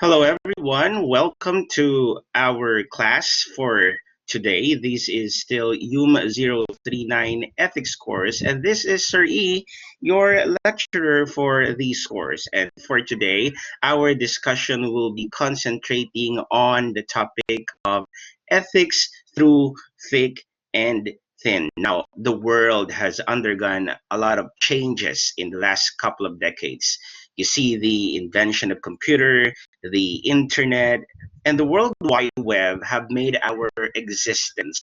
Hello, everyone. Welcome to our class for today. This is still UM 039 Ethics course, and this is Sir E, your lecturer for these course. And for today, our discussion will be concentrating on the topic of ethics through thick and thin. Now, the world has undergone a lot of changes in the last couple of decades. You see the invention of computer, the internet, and the World Wide Web have made our existence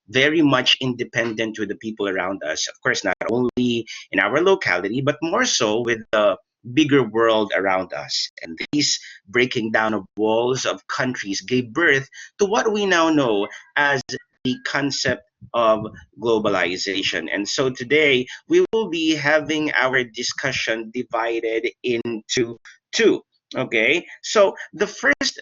very much independent with the people around us. Of course, not only in our locality, but more so with the bigger world around us. And these breaking down of walls of countries gave birth to what we now know as the concept of globalization. And so today we will be having our discussion divided into two. Okay, so the first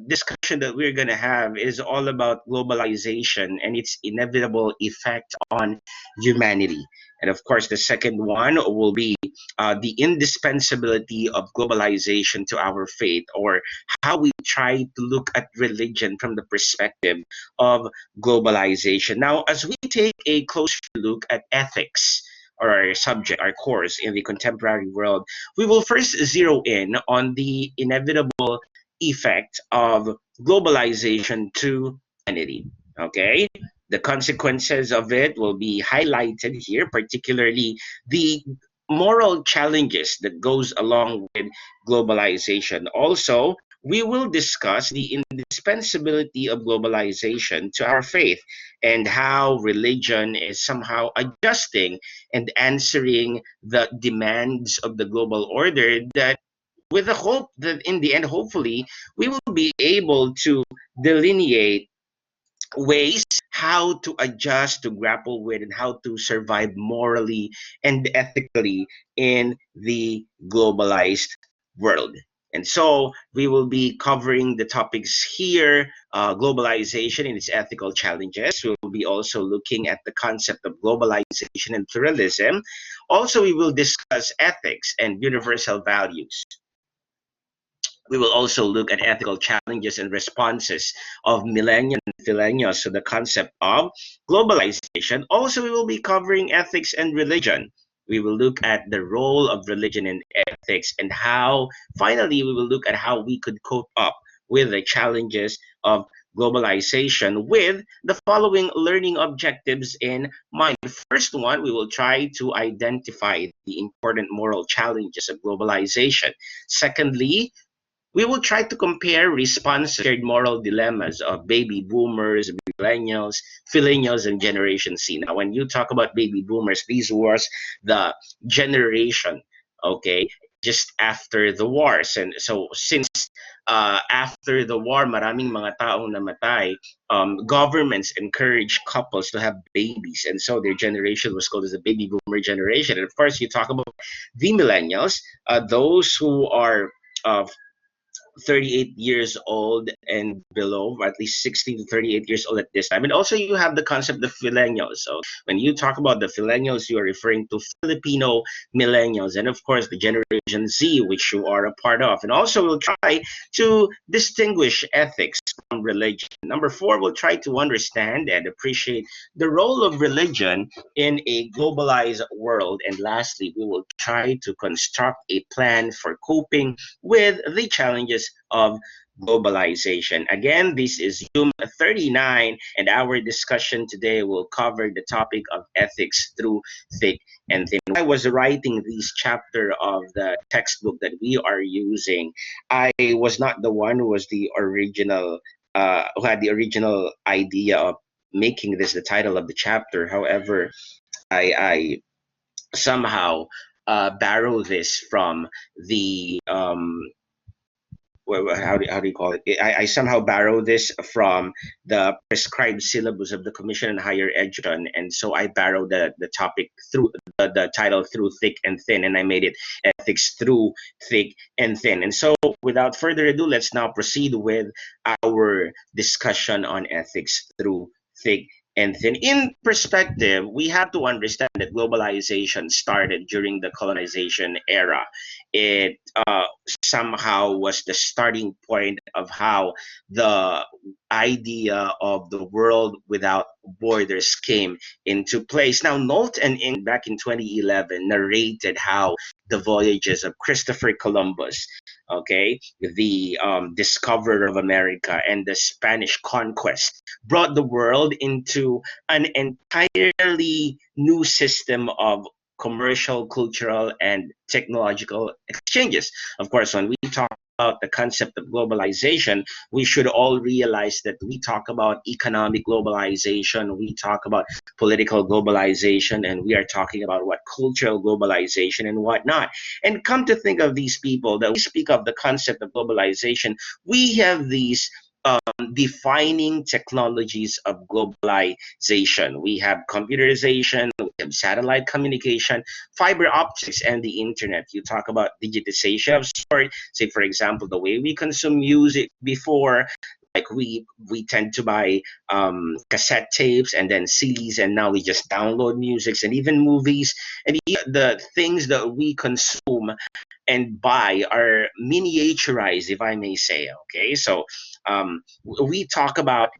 discussion that we're going to have is all about globalization and its inevitable effect on humanity. And of course, the second one will be the indispensability of globalization to our faith, or how we try to look at religion from the perspective of globalization. Now, as we take a closer look at ethics, or our subject, our course in the contemporary world, we will first zero in on the inevitable effect of globalization to humanity. Okay? The consequences of it will be highlighted here, particularly the moral challenges that goes along with globalization. Also, we will discuss the indispensability of globalization to our faith and how religion is somehow adjusting and answering the demands of the global order, that with the hope that in the end, hopefully, we will be able to delineate ways how to adjust, to grapple with, and how to survive morally and ethically in the globalized world. And so we will be covering the topics here, globalization and its ethical challenges. We will be also looking at the concept of globalization and pluralism. Also, we will discuss ethics and universal values. We will also look at ethical challenges and responses of millennials and FILINNIALS to the concept of globalization. Also, we will be covering ethics and religion. We will look at the role of religion and ethics, and how, finally, we will look at how we could cope up with the challenges of globalization with the following learning objectives in mind. The first one, we will try to identify the important moral challenges of globalization. Secondly, we will try to compare responses to shared moral dilemmas of baby boomers, millennials, millennials, and Generation C. Now, when you talk about baby boomers, these was the generation, okay, just after the wars. And so, since after the war, maraming mga taong namatay, governments encourage couples to have babies. And so their generation was called as the baby boomer generation. And of course, you talk about the millennials, those who are 38 years old and below, or at least 16 to 38 years old at this time. And also, you have the concept of millennials. So, when you talk about the millennials, you are referring to Filipino millennials, and of course, the Generation Z, which you are a part of. And also, we'll try to distinguish ethics from religion. Number four, we'll try to understand and appreciate the role of religion in a globalized world. And lastly, we will try to construct a plan for coping with the challenges of globalization. Again, this is Zoom 39, and our discussion today will cover the topic of ethics through thick and thin. When I was writing this chapter of the textbook that we are using, I was not the one who was the original, who had the original idea of making this the title of the chapter. However, I somehow borrow this from the how do you call it? I somehow borrow this from the prescribed syllabus of the Commission on Higher Education, and so I borrowed the topic through the title through thick and thin, and I made it ethics through thick and thin. And so, without further ado, let's now proceed with our discussion on ethics through thick and thin. In perspective, we have to understand that globalization started during the colonization era, It somehow was the starting point of how the idea of the world without borders came into place. Now, Nolte and Ing back in 2011 narrated how the voyages of Christopher Columbus, okay, the discoverer of America and the Spanish conquest, brought the world into an entirely new system of commercial, cultural, and technological exchanges. Of course, when we talk about the concept of globalization, we should all realize that we talk about economic globalization, we talk about political globalization, and we are talking about what cultural globalization and whatnot. And come to think of these people, that we speak of the concept of globalization, we have these defining technologies of globalization. We have computerization, we have satellite communication, fiber optics, and the internet. You talk about digitization of sort, say for example, the way we consume music before, like we tend to buy cassette tapes and then CDs, and now we just download musics and even movies, and the things that we consume and buy are miniaturized, if I may say. Okay, so we talk about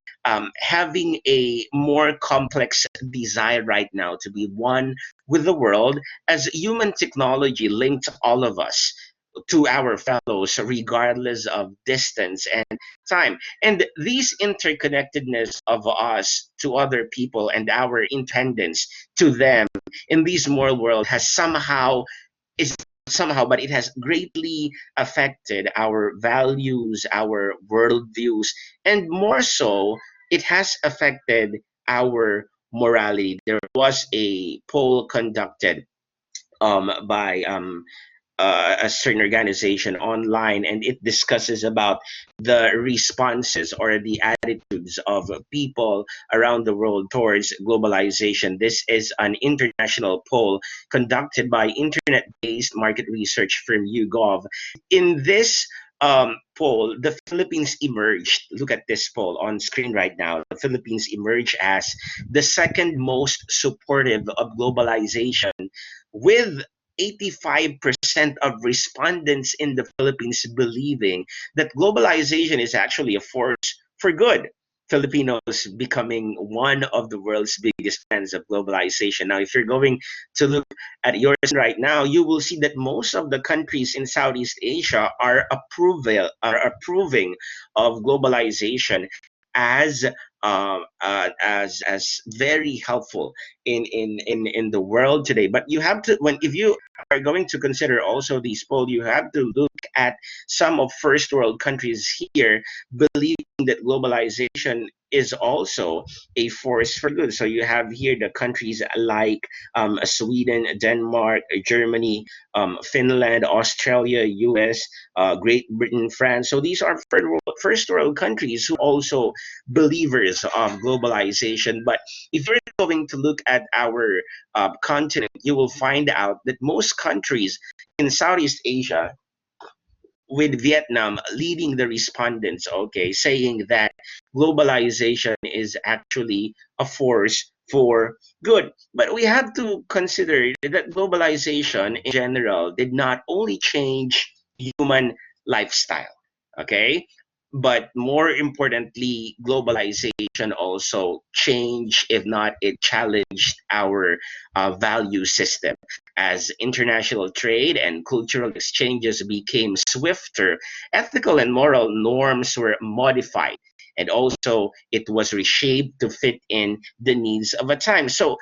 having a more complex desire right now to be one with the world, as human technology linked all of us to our fellows regardless of distance and time. And these interconnectedness of us to other people and our independence to them in this small world has is somehow, but it has greatly affected our values, our worldviews, and more so, it has affected our morality. There was a poll conducted by a certain organization online, and it discusses about the responses or the attitudes of people around the world towards globalization. This is an international poll conducted by internet-based market research firm YouGov. In this poll, the Philippines emerged. Look at this poll on screen right now. The Philippines emerged as the second most supportive of globalization, with 85% of respondents in the Philippines believing that globalization is actually a force for good. Filipinos becoming one of the world's biggest fans of globalization. Now, if you're going to look at yours right now, you will see that most of the countries in Southeast Asia are approving of globalization as as very helpful in the world today. But you have to, when if you are going to consider also these polls, you have to look at some of first world countries here believing that globalization is also a force for good. So you have here the countries like Sweden, Denmark, Germany, Finland, Australia, US, Great Britain, France. So these are first world countries who also believers of globalization. But if you're going to look at our continent, you will find out that most countries in Southeast Asia, with Vietnam leading the respondents, okay, saying that globalization is actually a force for good. But we have to consider that globalization in general did not only change human lifestyle, okay, but more importantly, globalization also changed, if not it challenged our value system, as international trade and cultural exchanges became swifter, ethical and moral norms were modified, and also it was reshaped to fit in the needs of a time. So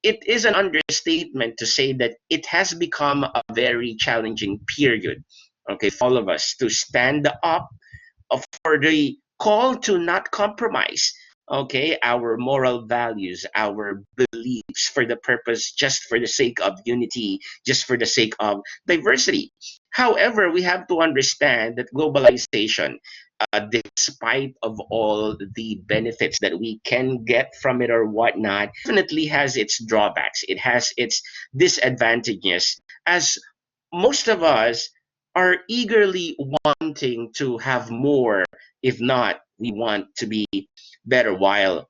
it is an understatement to say that it has become a very challenging period, okay, for all of us to stand up for the call to not compromise, okay, our moral values, our beliefs for the purpose, just for the sake of unity, just for the sake of diversity. However, we have to understand that globalization, despite of all the benefits that we can get from it or whatnot, definitely has its drawbacks. It has its disadvantages, as most of us are eagerly wanting to have more, if not, we want to be better, while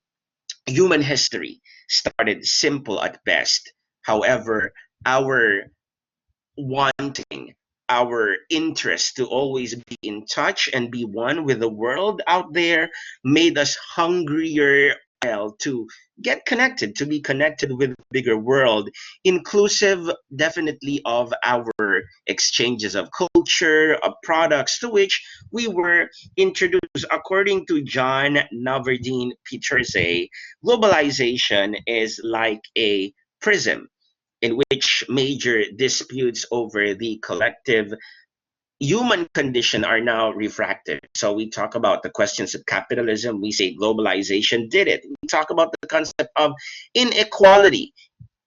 human history started simple at best. However, our wanting our interest to always be in touch and be one with the world out there made us hungrier to get connected, to be connected with the bigger world, inclusive definitely of our exchanges of culture, of products to which we were introduced. According to John Navardine Peterse, globalization is like a prism in which major disputes over the collective human condition are now refracted. So we talk about the questions of capitalism, we say globalization did it. We talk about the concept of inequality,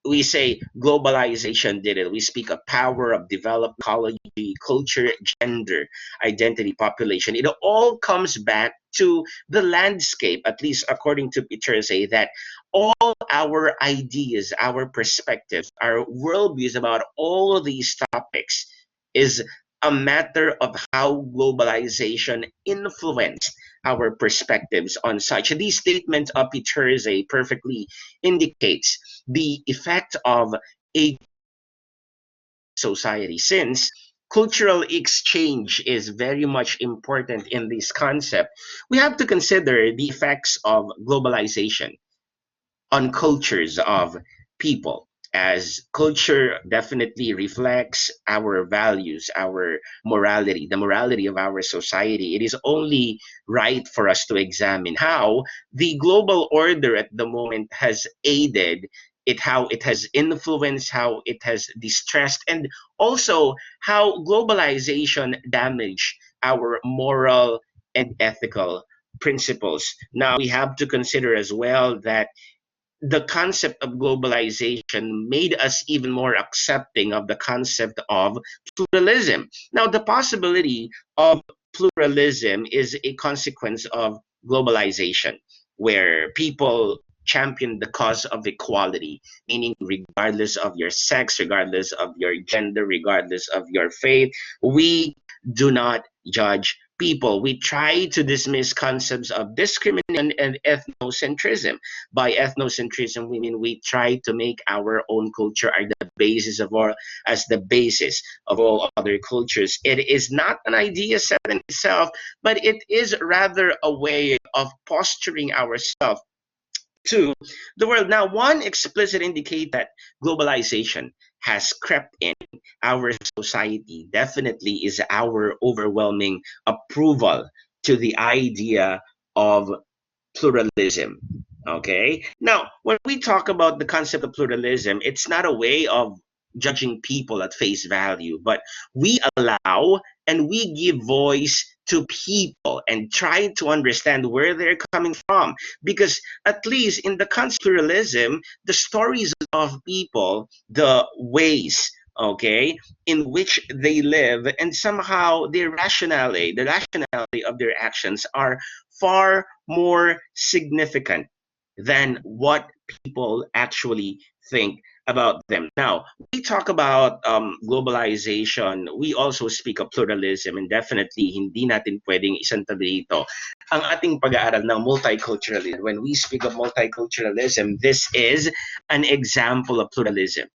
we say globalization did it. We speak of power, of development, ecology, culture, gender, identity, population. It all comes back to the landscape, at least according to Peter say that all our ideas, our perspectives, our worldviews about all of these topics is a matter of how globalization influenced our perspectives on such. These statements of Peter perfectly indicates the effect of a society, since cultural exchange is very much important in this concept. We have to consider the effects of globalization on cultures of people, as culture definitely reflects our values, our morality, the morality of our society. It is only right for us to examine how the global order at the moment has aided it, how it has influenced, how it has distressed, and also how globalization damaged our moral and ethical principles. Now we have to consider as well that the concept of globalization made us even more accepting of the concept of pluralism. Now, the possibility of pluralism is a consequence of globalization, where people champion the cause of equality, meaning regardless of your sex, regardless of your gender, regardless of your faith, we do not judge people. We try to dismiss concepts of discrimination and ethnocentrism. By ethnocentrism, we mean we try to make our own culture as the basis of all, as the basis of all other cultures. It is not an idea set in itself, but it is rather a way of posturing ourselves to the world. Now, one explicit indicate that globalization has crept in our society definitely is our overwhelming approval to the idea of pluralism. Okay. Now, when we talk about the concept of pluralism, it's not a way of judging people at face value, but we allow and we give voice to people and try to understand where they're coming from. Because at least in the concept of pluralism, the stories of people, the ways, okay, in which they live, and somehow the rationality of their actions are far more significant than what people actually think about them. Now, we talk about globalization, we also speak of pluralism, and definitely hindi natin pwedeng isantabi dito ang ating pag-aaral ng multiculturalism. When we speak of multiculturalism, this is an example of pluralism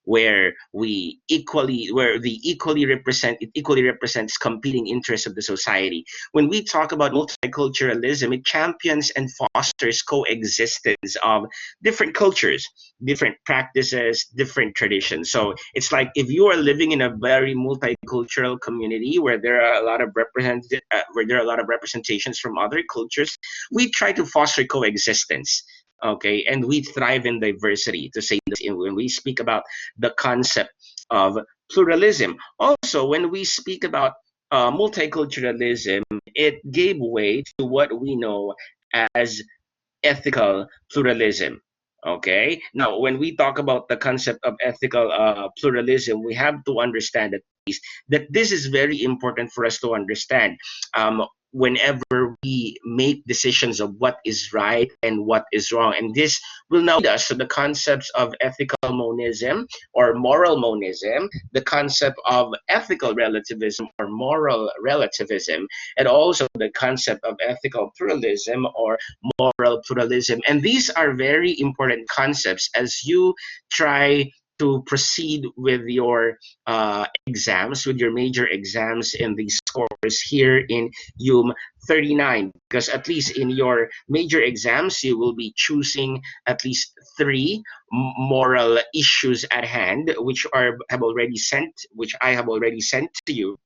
where the equally represent it equally represents competing interests of the society. When we talk about multiculturalism, it champions and fosters coexistence of different cultures, different practices, different traditions. So it's like if you are living in a very multicultural community where there are a lot of representations from other cultures, we try to foster coexistence. Okay, and we thrive in diversity, to say this when we speak about the concept of pluralism. Also, when we speak about multiculturalism, it gave way to what we know as ethical pluralism. Okay. Now, when we talk about the concept of ethical pluralism, we have to understand that this is very important for us to understand. Whenever we make decisions of what is right and what is wrong, and this will now lead us to the concepts of ethical monism or moral monism, the concept of ethical relativism or moral relativism, and also the concept of ethical pluralism or moral pluralism. And these are very important concepts as you try to proceed with your exams, with your major exams in these course here in UM 39. Because at least in your major exams, you will be choosing at least three moral issues at hand, which I have already sent to you,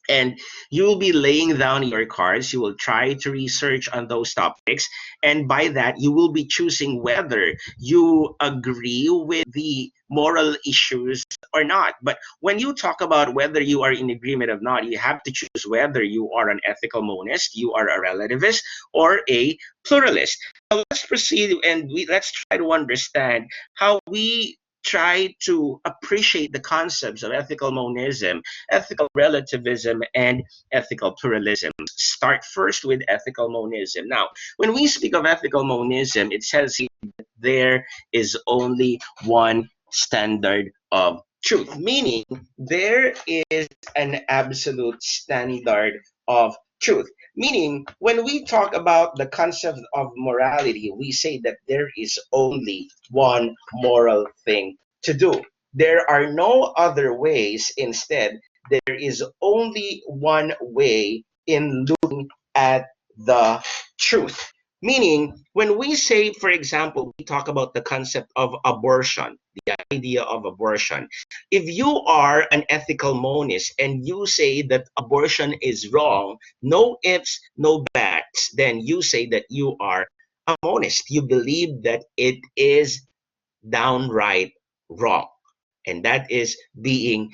and you will be laying down your cards. You will try to research on those topics, and by that you will be choosing whether you agree with the moral issues or not. But when you talk about whether you are in agreement or not, you have to choose whether you are an ethical monist, you are a relativist, or a pluralist. Now let's proceed, and let's try to understand how we try to appreciate the concepts of ethical monism, ethical relativism, and ethical pluralism. Start first with ethical monism. Now, when we speak of ethical monism, it says here that there is only one standard of truth, meaning there is an absolute standard of truth. Meaning, when we talk about the concept of morality, we say that there is only one moral thing to do. There are no other ways. Instead, there is only one way in looking at the truth. Meaning, when we say, for example, we talk about the concept of abortion, the idea of abortion. If you are an ethical monist and you say that abortion is wrong, no ifs, no buts, then you say that you are a monist. You believe that it is downright wrong. And that is being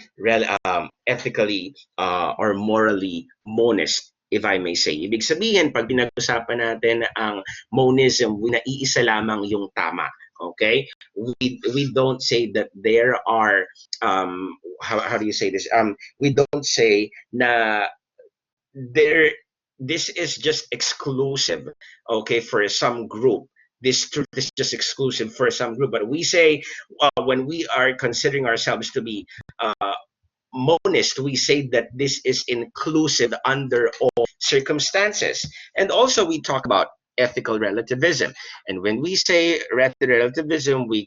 ethically or morally monist, if I may say. Ibig sabihin, pag pinag-usapan natin ang monism, naiisa lamang yung tama. Okay? We don't say that there are, how do you say this? We don't say na there this is just exclusive, okay, for some group. This truth is just exclusive for some group, but we say, when we are considering ourselves to be monist, we say that this is inclusive under all circumstances. And also we talk about ethical relativism, and when we say relativism, we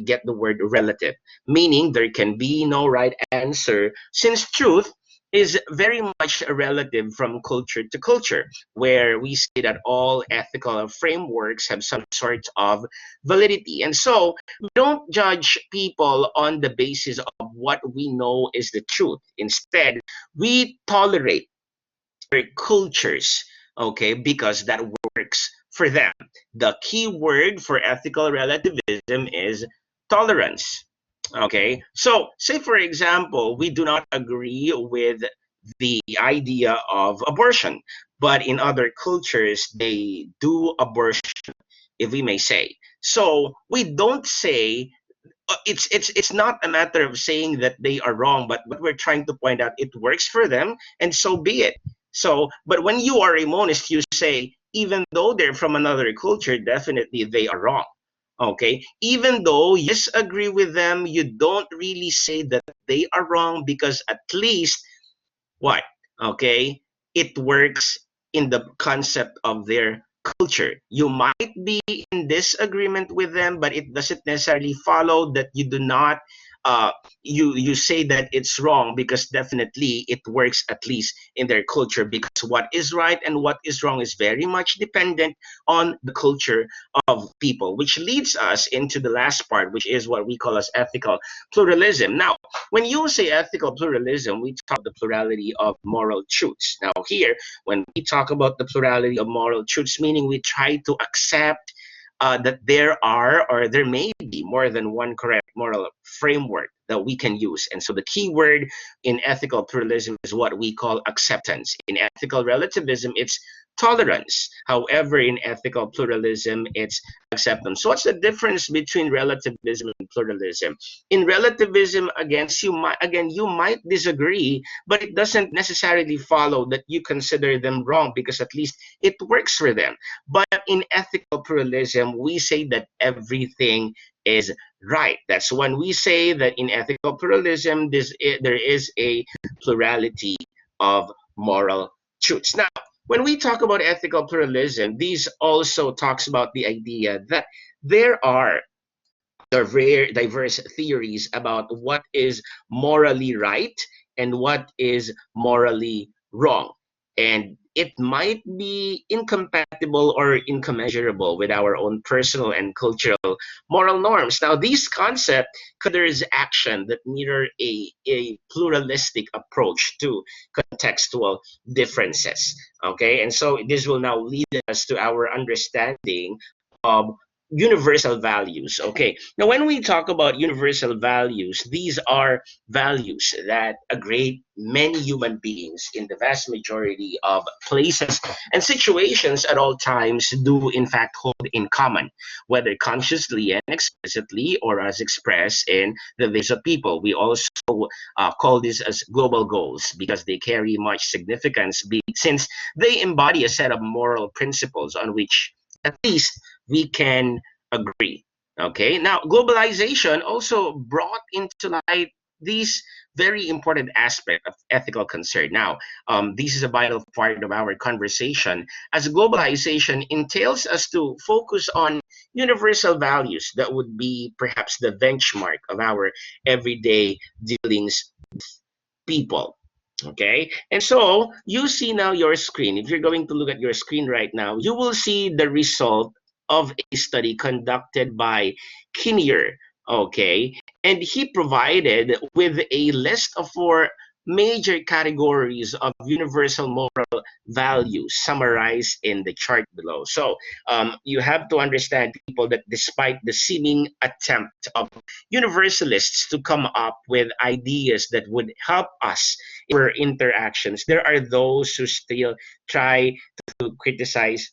get the word relative, meaning there can be no right answer, since truth is very much relative from culture to culture, where we say that all ethical frameworks have some sort of validity. And so we don't judge people on the basis of what we know is the truth. Instead, we tolerate their cultures, okay, because that works for them. The key word for ethical relativism is tolerance. Okay, so say for example, we do not agree with the idea of abortion, but in other cultures they do abortion, if we may say. So we don't say, it's not a matter of saying that they are wrong, but what we're trying to point out, it works for them, and so be it. So, but when you are a monist, you say even though they're from another culture, definitely they are wrong. Okay, even though you disagree with them, you don't really say that they are wrong, because at least what? Okay, it works in the concept of their culture. You might be in disagreement with them, but it doesn't necessarily follow that you do not. You say that it's wrong, because definitely it works at least in their culture, because what is right and what is wrong is very much dependent on the culture of people, which leads us into the last part, which is what we call as ethical pluralism. Now, when you say ethical pluralism, we talk the plurality of moral truths. Now, here, when we talk about the plurality of moral truths, meaning we try to accept that there are, or there may be, more than one correct moral framework that we can use. And so the key word in ethical pluralism is what we call acceptance. In ethical relativism, it's tolerance. However, in ethical pluralism, it's acceptance. So what's the difference between relativism and pluralism? In relativism, again, you might disagree, but it doesn't necessarily follow that you consider them wrong, because at least it works for them. But in ethical pluralism, we say that everything is right. That's when we say that in ethical pluralism, there is a plurality of moral truths. Now, when we talk about ethical pluralism, these also talks about the idea that there are there are very diverse theories about what is morally right and what is morally wrong. And it might be incompatible or incommensurable with our own personal and cultural moral norms. Now, these concepts considers action that mirror a pluralistic approach to contextual differences. Okay, and so this will now lead us to our understanding of universal values. Okay, now when we talk about universal values, these are values that a great many human beings in the vast majority of places and situations at all times do in fact hold in common, whether consciously and explicitly or as expressed in the lives of people. We also call this as global goals because they carry much significance since they embody a set of moral principles on which at least we can agree. Okay, now globalization also brought into light these very important aspect of ethical concern. Now, this is a vital part of our conversation, as globalization entails us to focus on universal values that would be perhaps the benchmark of our everyday dealings people. Okay, and so you see now your screen. If you're going to look at your screen right now, you will see the result of a study conducted by Kinnear. Okay, and he provided with a list of four major categories of universal moral values summarized in the chart below. So you have to understand, people, that despite the seeming attempt of universalists to come up with ideas that would help us in our interactions, there are those who still try to criticize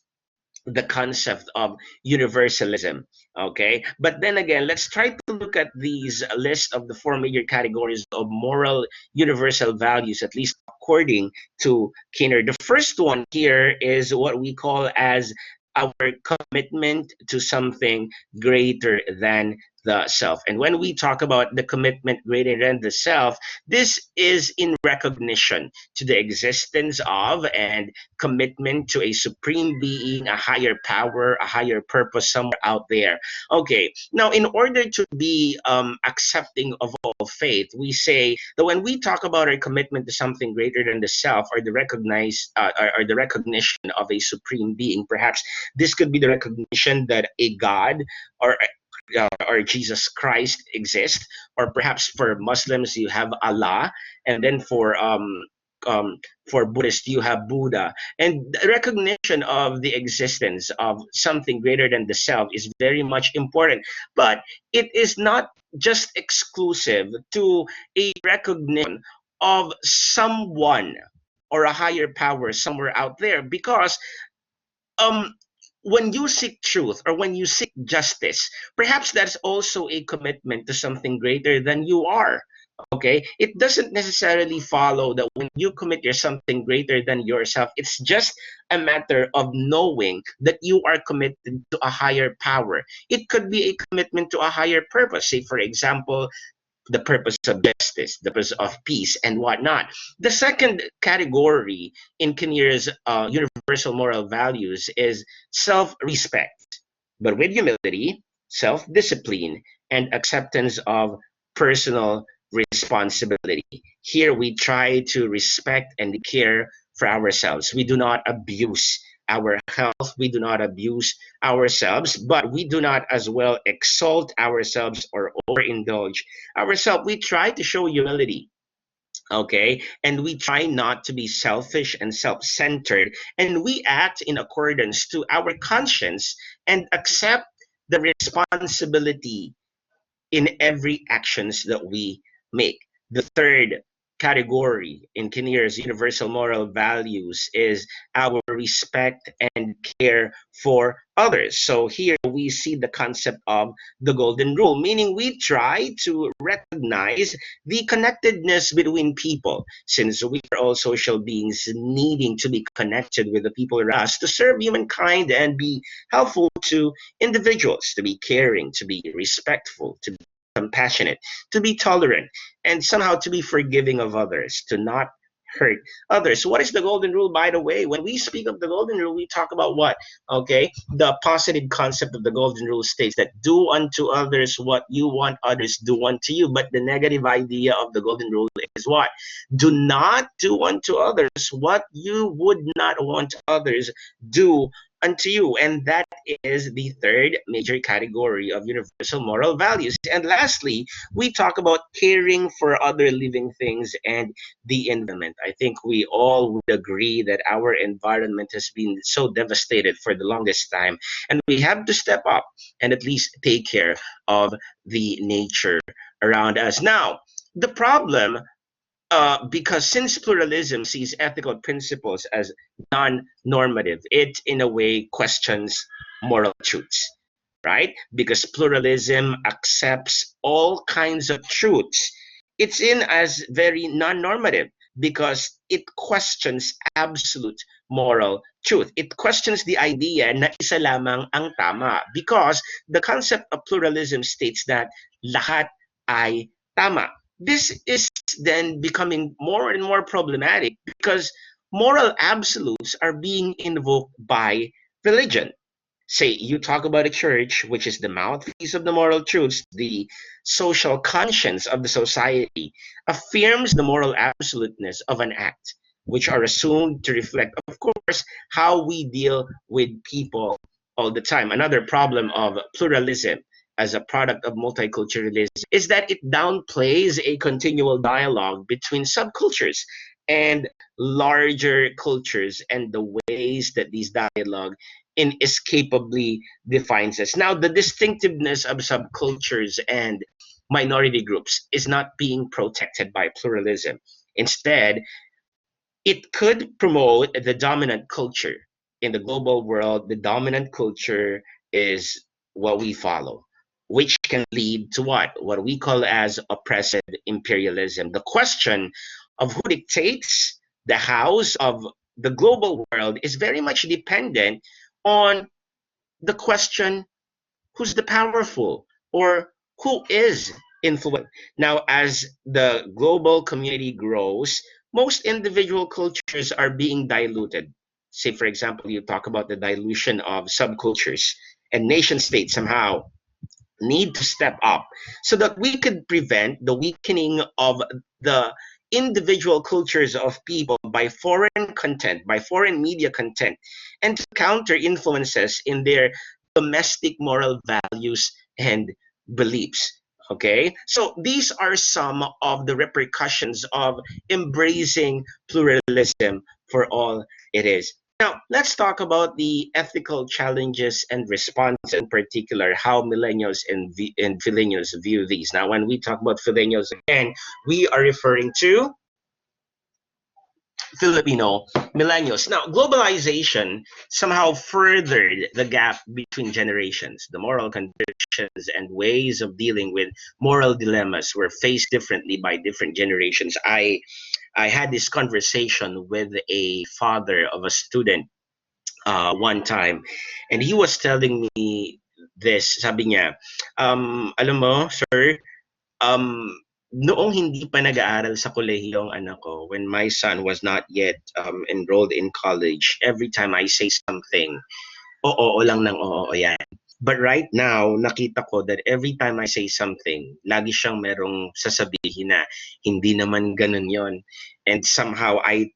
the concept of universalism. Okay, but then again, let's try to look at these list of the four major categories of moral universal values, at least according to Kinner. The first one here is what we call as our commitment to something greater than the self. And when we talk about the commitment greater than the self, this is in recognition to the existence of and commitment to a supreme being, a higher power, a higher purpose somewhere out there. Okay, now in order to be accepting of all faith, we say that when we talk about our commitment to something greater than the self, or the or the recognition of a supreme being, perhaps this could be the recognition that a God or Jesus Christ exists, or perhaps for Muslims you have Allah, and then for Buddhists you have Buddha. And the recognition of the existence of something greater than the self is very much important, but it is not just exclusive to a recognition of someone or a higher power somewhere out there, because um when you seek truth or when you seek justice, perhaps that's also a commitment to something greater than you are. Okay, it doesn't necessarily follow that when you commit you're something greater than yourself. It's just a matter of knowing that you are committed to a higher power. It could be a commitment to a higher purpose, say for example the purpose of justice, the purpose of peace, and whatnot. The second category in Kinnear's universal moral values is self respect, but with humility, self discipline, and acceptance of personal responsibility. Here we try to respect and care for ourselves. We do not abuse our health, we do not abuse ourselves, but we do not as well exalt ourselves or overindulge ourselves. We try to show humility, okay, and we try not to be selfish and self-centered, and we act in accordance to our conscience and accept the responsibility in every actions that we make. The third category in Kinnear's universal moral values is our respect and care for others. So here we see the concept of the golden rule, meaning we try to recognize the connectedness between people, since we are all social beings needing to be connected with the people around us to serve humankind and be helpful to individuals, to be caring, to be respectful, to be compassionate, to be tolerant, and somehow to be forgiving of others, to not hurt others. What is the golden rule, by the way? When we speak of the golden rule, we talk about what? Okay, the positive concept of the golden rule states that do unto others what you want others do unto you. But the negative idea of the golden rule is what? Do not do unto others what you would not want others do unto you. And that is the third major category of universal moral values. And lastly, we talk about caring for other living things and the environment. I think we all would agree that our environment has been so devastated for the longest time, and we have to step up and at least take care of the nature around us. Now, the problem, because since pluralism sees ethical principles as non-normative, it in a way questions moral truths, right? Because pluralism accepts all kinds of truths. It's in as very non-normative because it questions absolute moral truth. It questions the idea na isa lamang ang tama because the concept of pluralism states that lahat ay tama. This is then becoming more and more problematic because moral absolutes are being invoked by religion. Say you talk about a church, which is the mouthpiece of the moral truths, the social conscience of the society, affirms the moral absoluteness of an act, which are assumed to reflect, of course, how we deal with people all the time. Another problem of pluralism as a product of multiculturalism is that it downplays a continual dialogue between subcultures and larger cultures and the ways that these dialogue inescapably defines us. Now, the distinctiveness of subcultures and minority groups is not being protected by pluralism. Instead, it could promote the dominant culture. In the global world, the dominant culture is what we follow, which can lead to what? What we call as oppressive imperialism. The question of who dictates the house of the global world is very much dependent on the question who's the powerful or who is influential. Now, as the global community grows, most individual cultures are being diluted. Say, for example, you talk about the dilution of subcultures, and nation states somehow need to step up so that we could prevent the weakening of the individual cultures of people by foreign content, by foreign media content, and to counter influences in their domestic moral values and beliefs. Okay, so these are some of the repercussions of embracing pluralism for all it is. Now, let's talk about the ethical challenges and response, in particular, how millennials and millennials view these. Now, when we talk about millennials, again, we are referring to Filipino millennials. Now, globalization somehow furthered the gap between generations. The moral convictions and ways of dealing with moral dilemmas were faced differently by different generations. I had this conversation with a father of a student one time, and he was telling me this. Sabi niya, alam mo, sir, um, noong hindi pa nag-aaral sa kolehiyo ang anak ko, when my son was not yet enrolled in college, every time I say something, oo lang ng oo yan. But right now, nakita ko that every time I say something, lagi siyang merong sasabihin na hindi naman ganun yon. And somehow I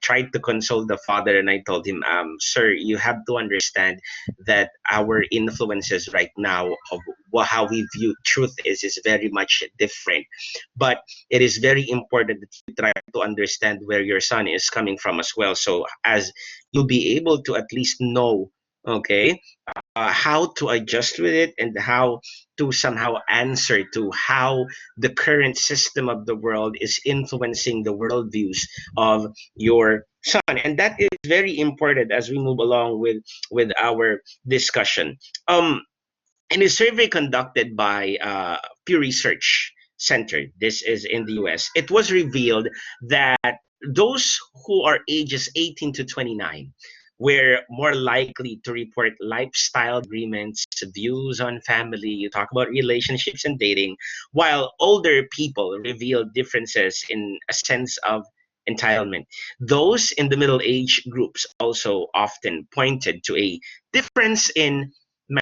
tried to console the father and I told him, sir, you have to understand that our influences right now of how we view truth is very much different. But it is very important that you try to understand where your son is coming from as well. So as you'll be able to at least know, okay, how to adjust with it and how to somehow answer to how the current system of the world is influencing the worldviews of your son. And that is very important as we move along with our discussion. In a survey conducted by Pew Research Center, this is in the US, it was revealed that those who are ages 18 to 29 were more likely to report lifestyle agreements, views on family, you talk about relationships and dating, while older people revealed differences in a sense of entitlement. Those in the middle age groups also often pointed to a difference in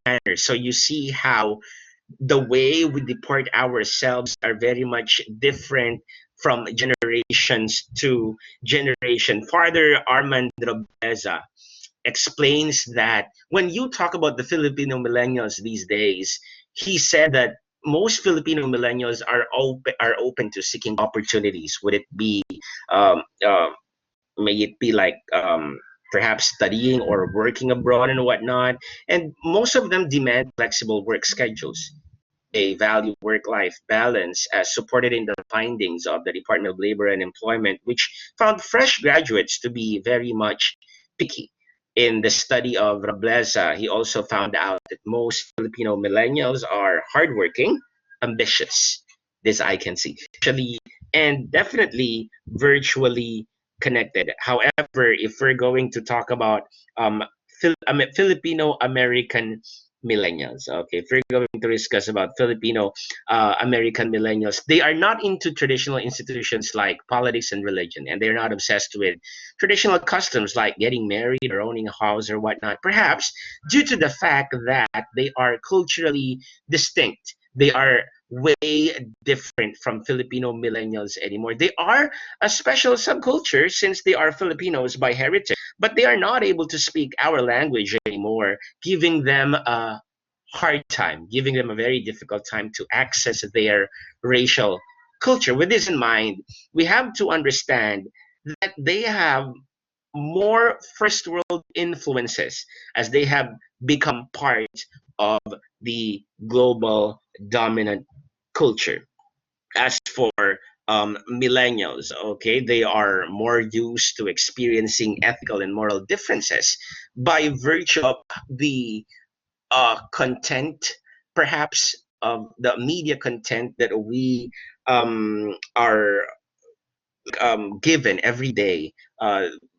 manners. So you see how the way we deport ourselves are very much different from generations to generation. Father Armand Robeza explains that when you talk about the Filipino millennials these days, he said that most Filipino millennials are open to seeking opportunities. Would it be um, uh, may it be like perhaps studying or working abroad and whatnot, and most of them demand flexible work schedules. They value work-life balance as supported in the findings of the Department of Labor and Employment, which found fresh graduates to be very much picky. In the study of Rableza, he also found out that most Filipino millennials are hardworking, ambitious. This I can see. Actually, and definitely virtually connected. However, if we're going to talk about um, Filipino American millennials. Okay, if we're going to discuss about Filipino American millennials, they are not into traditional institutions like politics and religion, and they're not obsessed with traditional customs like getting married or owning a house or whatnot. Perhaps due to the fact that they are culturally distinct, they are way different from Filipino millennials anymore. They are a special subculture since they are Filipinos by heritage, but they are not able to speak our language anymore, giving them a hard time, giving them a very difficult time to access their racial culture. With this in mind, we have to understand that they have more first world influences as they have become part of the global dominant culture. As for millennials, okay, they are more used to experiencing ethical and moral differences by virtue of the content, perhaps of the media content that we are given every day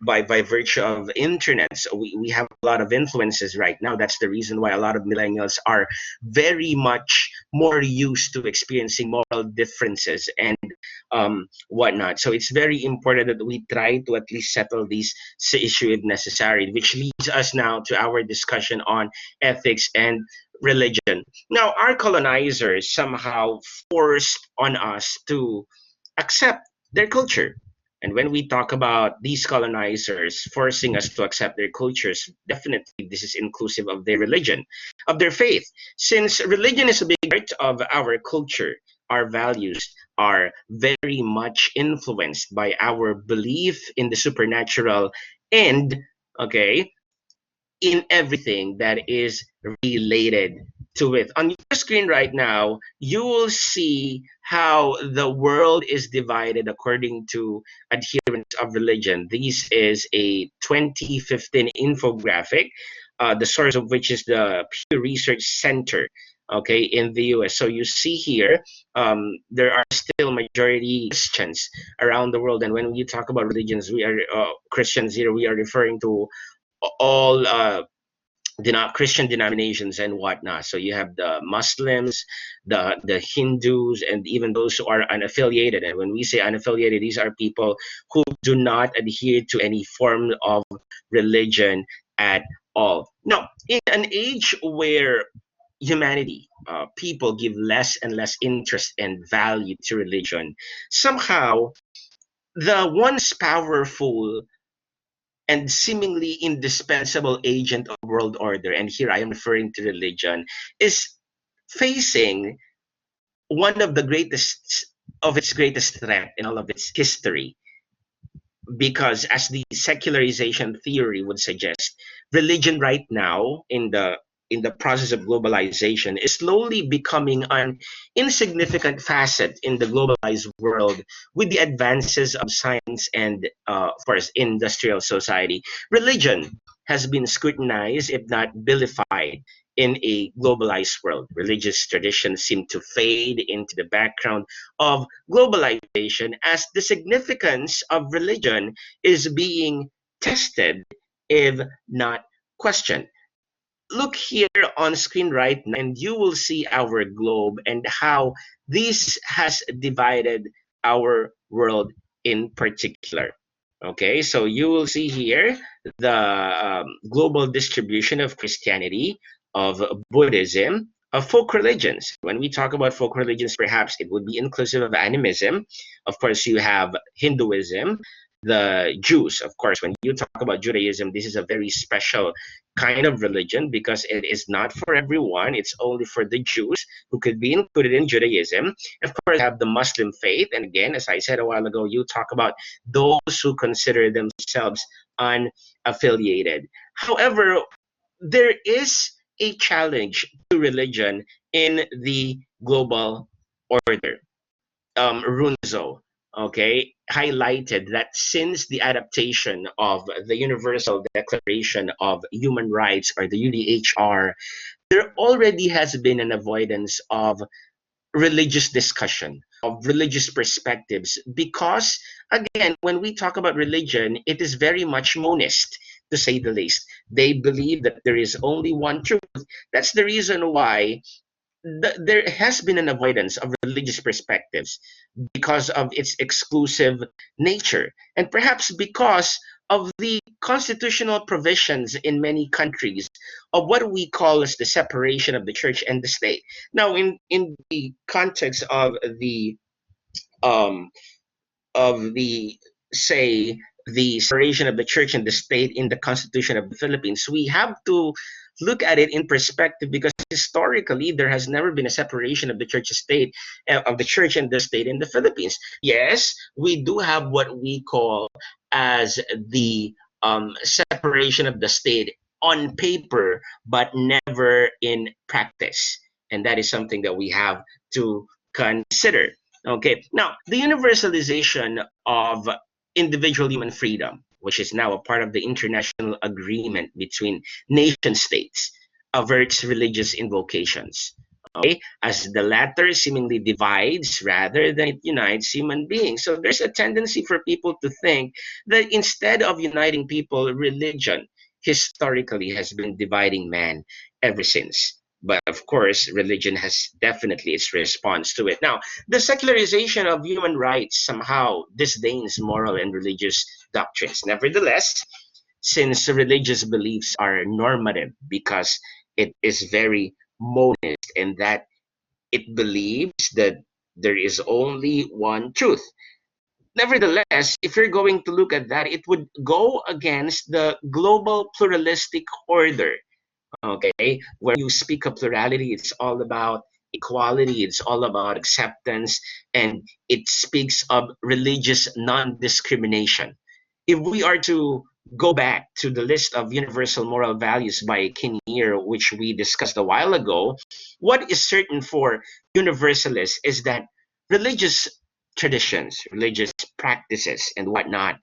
by virtue of internet. So we have a lot of influences right now. That's the reason why a lot of millennials are very much more used to experiencing moral differences and whatnot. So it's very important that we try to at least settle these issue if necessary, which leads us now to our discussion on ethics and religion. Now, our colonizers somehow forced on us to accept their culture. And when we talk about these colonizers forcing us to accept their cultures, definitely this is inclusive of their religion, of their faith. Since religion is a big part of our culture, our values are very much influenced by our belief in the supernatural and, okay, in everything that is related to it. On your screen right now, you will see how the world is divided according to adherents of religion. This is a 2015 infographic, the source of which is the Pew Research Center. Okay, in the U.S. So you see here, there are still majority Christians around the world, and when you talk about religions, we are Christians here. We are referring to all Christian denominations and whatnot. So you have the Muslims, the Hindus, and even those who are unaffiliated. And when we say unaffiliated, these are people who do not adhere to any form of religion at all. Now, in an age where humanity, people give less and less interest and value to religion, somehow the once powerful and seemingly indispensable agent of world order, and here I am referring to religion, is facing one of the greatest of its greatest threat in all of its history. Because as the secularization theory would suggest, religion right now in the process of globalization is slowly becoming an insignificant facet in the globalized world with the advances of science and of course industrial society. Religion has been scrutinized if not vilified in a globalized world. Religious traditions seem to fade into the background of globalization as the significance of religion is being tested, if not questioned. Look here on screen right now, and you will see our globe and how this has divided our world in particular. Okay, so you will see here the global distribution of Christianity, of Buddhism, of folk religions. When we talk about folk religions, perhaps it would be inclusive of animism. Of course, you have Hinduism, the Jews. Of course, when you talk about Judaism, this is a very special kind of religion because it is not for everyone. It's only for the Jews who could be included in Judaism. Of course, you have the Muslim faith. And again, as I said a while ago, you talk about those who consider themselves unaffiliated. However, there is a challenge to religion in the global order. Runzo, okay, highlighted that since the adaptation of the Universal Declaration of Human Rights, or the UDHR, there already has been an avoidance of religious discussion, of religious perspectives, because again, when we talk about religion, it is very much monist, to say the least. They believe that there is only one truth. That's the reason why there has been an avoidance of religious perspectives, because of its exclusive nature, and perhaps because of the constitutional provisions in many countries of what we call as the separation of the church and the state. Now, in the context um, of the say the separation of the church and the state in the Constitution of the Philippines, we have to look at it in perspective, because historically there has never been a separation of the church state, of the church and the state in the Philippines. Yes, we do have what we call as the separation of the state on paper, but never in practice, and that is something that we have to consider. Okay, now the universalization of individual human freedom, which is now a part of the international agreement between nation states, averts religious invocations. Okay, as the latter seemingly divides rather than it unites human beings. So there's a tendency for people to think that instead of uniting people, religion historically has been dividing man ever since. But of course, religion has definitely its response to it. Now, the secularization of human rights somehow disdains moral and religious doctrines. Nevertheless, since religious beliefs are normative because it is very monist, and that it believes that there is only one truth. Nevertheless, if you're going to look at that, it would go against the global pluralistic order. Okay, where you speak of plurality, it's all about equality, it's all about acceptance, and it speaks of religious non-discrimination. If we are to go back to the list of universal moral values by Kinnear, which we discussed a while ago, what is certain for universalists is that religious traditions, religious practices, and whatnot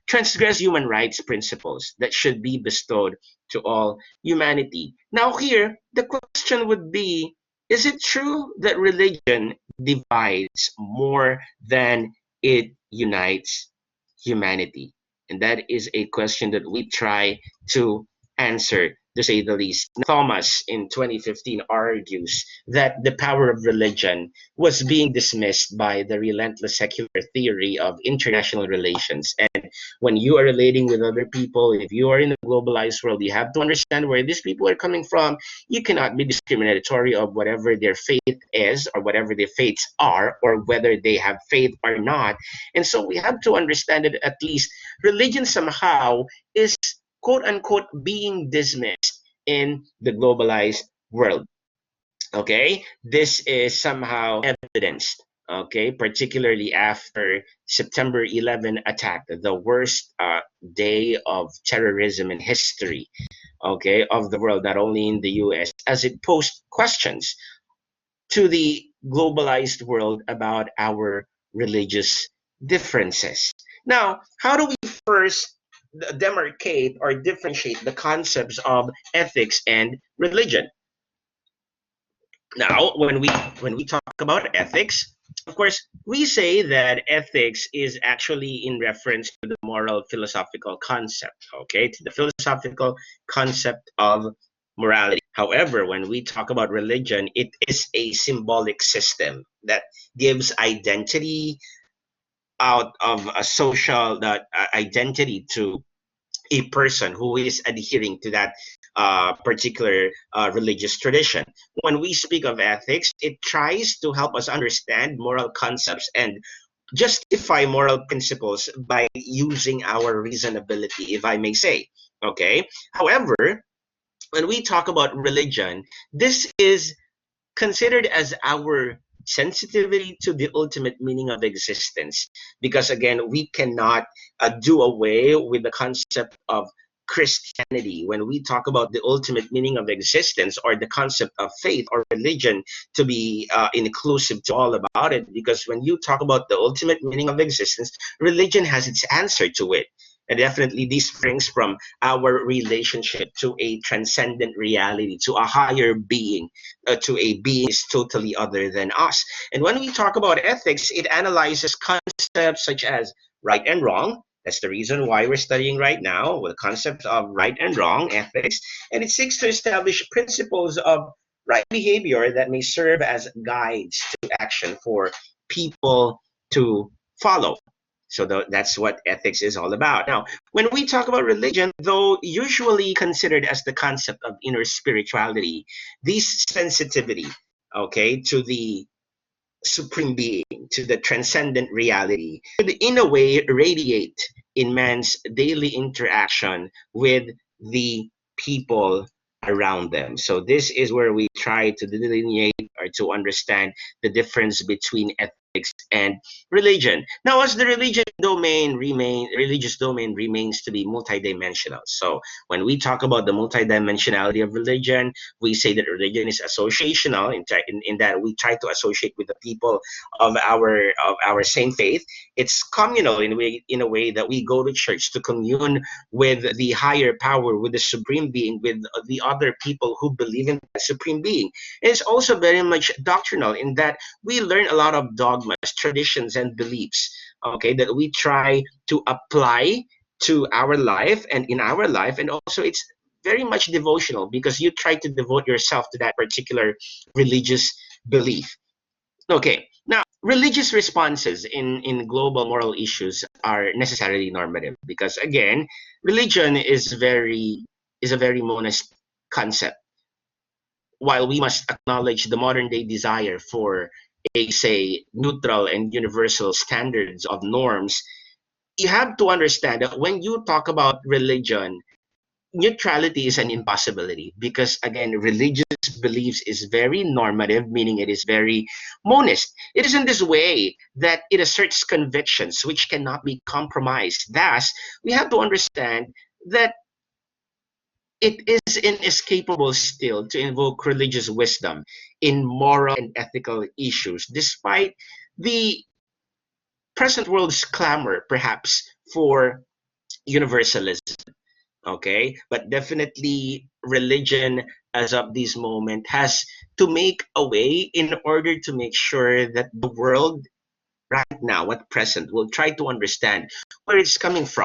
transgress human rights principles that should be bestowed to all humanity. Now, here, the question would be, is it true that religion divides more than it unites humanity? And that is a question that we try to answer, to say the least. Thomas in 2015 argues that the power of religion was being dismissed by the relentless secular theory of international relations. And when you are relating with other people, if you are in a globalized world, you have to understand where these people are coming from. You cannot be discriminatory of whatever their faith is, or whatever their faiths are, or whether they have faith or not. And so we have to understand that at least religion somehow is quote unquote being dismissed in the globalized world. Okay, this is somehow evidenced, okay, particularly after September 11 attack, the worst day of terrorism in history, okay, of the world, not only in the US, as it posed questions to the globalized world about our religious differences. Now, how do we first demarcate or differentiate the concepts of ethics and religion? Now, when we talk about ethics, of course, we say that ethics is actually in reference to the moral philosophical concept, okay, to the philosophical concept of morality. However, when we talk about religion, it is a symbolic system that gives identity, out of a social identity to a person who is adhering to that particular religious tradition. When we speak of ethics, it tries to help us understand moral concepts and justify moral principles by using our reasonability, if I may say. Okay. However, when we talk about religion, this is considered as our sensitivity to the ultimate meaning of existence. Because again, we cannot do away with the concept of Christianity when we talk about the ultimate meaning of existence, or the concept of faith or religion, to be inclusive to all about it. Because when you talk about the ultimate meaning of existence, religion has its answer to it. And definitely, this springs from our relationship to a transcendent reality, to a higher being, to a being is totally other than us. And when we talk about ethics, it analyzes concepts such as right and wrong. That's the reason why we're studying right now with the concept of right and wrong ethics. And it seeks to establish principles of right behavior that may serve as guides to action for people to follow. So that's what ethics is all about. Now, when we talk about religion, though usually considered as the concept of inner spirituality, this sensitivity, okay, to the supreme being, to the transcendent reality, should in a way radiate in man's daily interaction with the people around them. So this is where we try to delineate or to understand the difference between ethics and religion. Now, as the religious domain remains to be multidimensional. So when we talk about the multidimensionality of religion, we say that religion is associational in that we try to associate with the people of our same faith. It's communal in a way that we go to church to commune with the higher power, with the supreme being, with the other people who believe in that supreme being. It's also very much doctrinal in that we learn a lot of dogmas, traditions, and beliefs, okay, that we try to apply to our life and in our life. And also, it's very much devotional because you try to devote yourself to that particular religious belief. Okay, now religious responses in global moral issues are necessarily normative because again, religion is a very monist concept. While we must acknowledge the modern day desire for a say neutral and universal standards of norms, you have to understand that when you talk about religion, neutrality is an impossibility because again religious beliefs is very normative, meaning it is very monist. It is in this way that it asserts convictions which cannot be compromised. Thus we have to understand that it is inescapable still to invoke religious wisdom in moral and ethical issues despite the present world's clamor perhaps for universalism. Okay, but definitely religion as of this moment has to make a way in order to make sure that the world right now, at present, will try to understand where it's coming from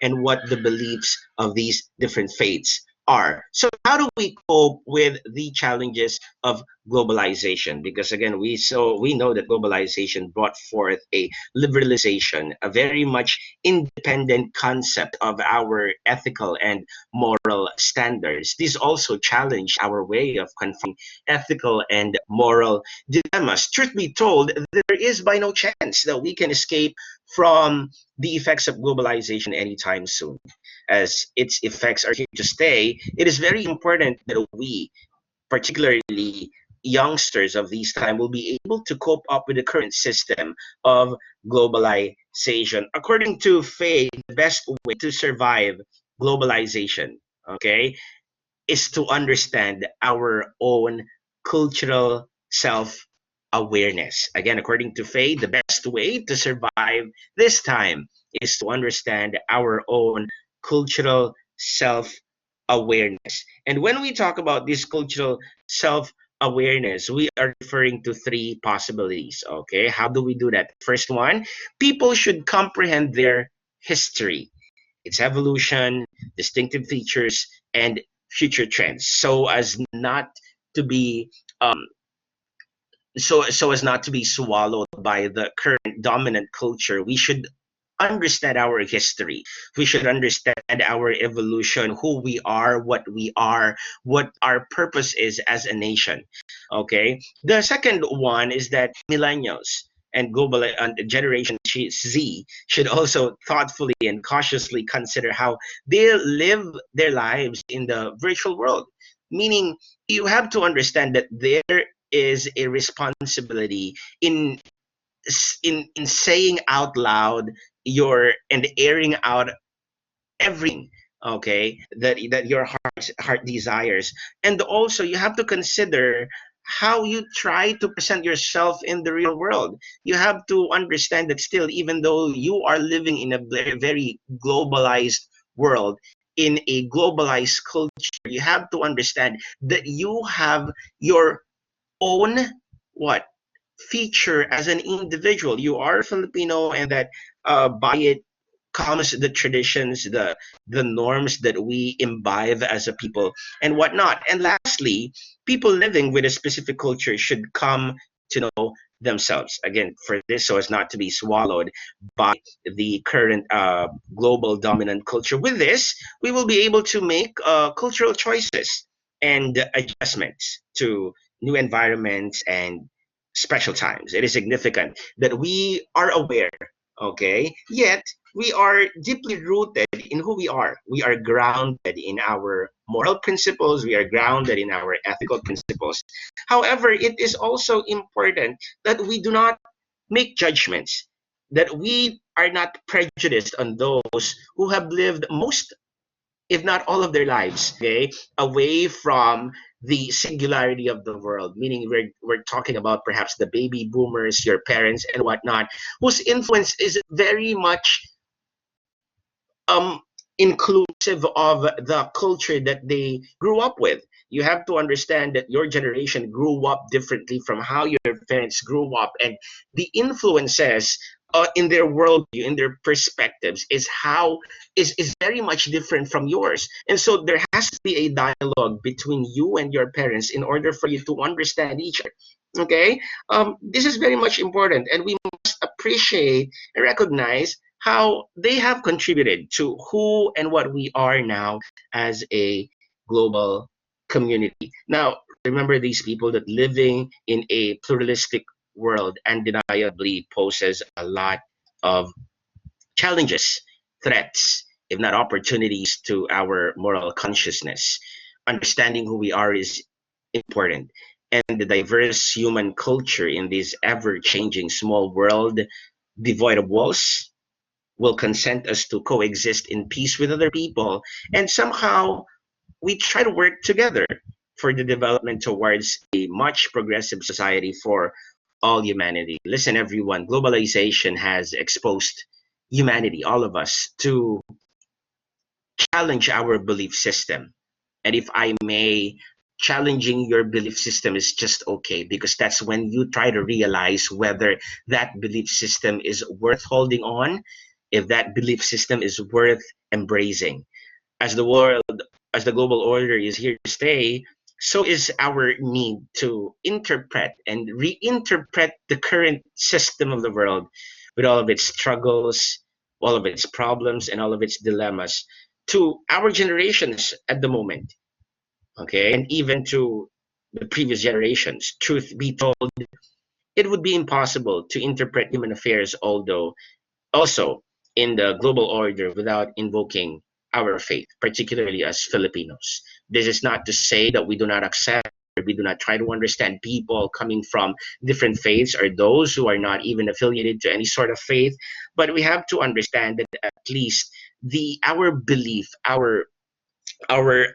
and what the beliefs of these different faiths are. So, how do we cope with the challenges of globalization? Because again, we know that globalization brought forth a liberalization, a very much independent concept of our ethical and moral standards. This also challenged our way of confronting ethical and moral dilemmas. Truth be told, there is by no chance that we can escape from the effects of globalization anytime soon. As its effects are here to stay, it is very important that we, particularly youngsters of these time, will be able to cope up with the current system of globalization. According to Faye, the best way to survive globalization, okay, is to understand our own cultural self awareness. Again, according to Faye, the best way to survive this time is to understand our own cultural self awareness. And when we talk about this cultural self awareness, we are referring to three possibilities. Okay, how do we do that? First one, people should comprehend their history, its evolution, distinctive features, and future trends, so as not to be so as not to be swallowed by the current dominant culture, we should understand our history. We should understand our evolution, who we are, what our purpose is as a nation. Okay. The second one is that millennials and global and generation Z should also thoughtfully and cautiously consider how they live their lives in the virtual world. Meaning, you have to understand that there is a responsibility in in saying out loud your and airing out everything, okay, that your heart desires. And also you have to consider how you try to present yourself in the real world. You have to understand that still, even though you are living in a very globalized world, in a globalized culture, you have to understand that you have your own what feature as an individual. You are Filipino, and that by it comes the traditions, the norms that we imbibe as a people, and whatnot. And lastly, people living with a specific culture should come to know themselves. Again, for this, so as not to be swallowed by the current global dominant culture. With this, we will be able to make cultural choices and adjustments to new environments and special times. It is significant that we are aware, okay, yet we are deeply rooted in who we are. We are grounded in our moral principles, we are grounded in our ethical principles. However, it is also important that we do not make judgments, that we are not prejudiced on those who have lived most, if not all of their lives, okay, away from the singularity of the world. Meaning, we're talking about perhaps the baby boomers, your parents, and whatnot, whose influence is very much um, inclusive of the culture that they grew up with. You have to understand that your generation grew up differently from how your parents grew up, and the influences in their worldview, in their perspectives, is very much different from yours. And so there has to be a dialogue between you and your parents in order for you to understand each other. Okay, this is very much important, and we must appreciate and recognize how they have contributed to who and what we are now as a global community. Now, remember, these people that living in a pluralistic world undeniably poses a lot of challenges, threats, if not opportunities to our moral consciousness. Understanding who we are is important. And the diverse human culture in this ever changing small world devoid of walls will consent us to coexist in peace with other people, and somehow we try to work together for the development towards a much progressive society for all humanity. Listen, everyone, globalization has exposed humanity, all of us, to challenge our belief system. And if I may, challenging your belief system is just okay, because that's when you try to realize whether that belief system is worth holding on, if that belief system is worth embracing. As the world, as the global order is here to stay, so is our need to interpret and reinterpret the current system of the world with all of its struggles, all of its problems, and all of its dilemmas to our generations at the moment, okay, and even to the previous generations. Truth be told, it would be impossible to interpret human affairs, although also in the global order, without invoking our faith, particularly as Filipinos. This is not to say that we do not accept or we do not try to understand people coming from different faiths or those who are not even affiliated to any sort of faith, but we have to understand that at least the our belief, our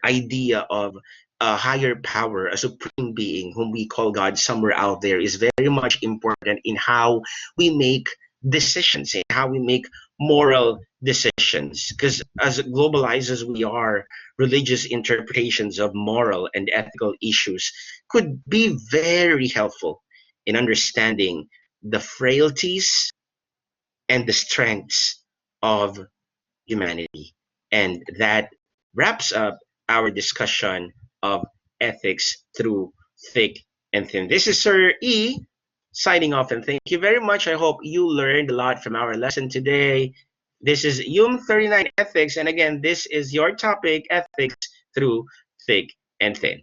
idea of a higher power, a supreme being whom we call God somewhere out there, is very much important in how we make decisions, in how we make moral decisions. Because as globalized as we are, religious interpretations of moral and ethical issues could be very helpful in understanding the frailties and the strengths of humanity. And that wraps up our discussion of ethics through thick and thin. This is Sir E signing off, and thank you very much. I hope you learned a lot from our lesson today. This is YUM 39 Ethics, and again, this is your topic, ethics through thick and thin.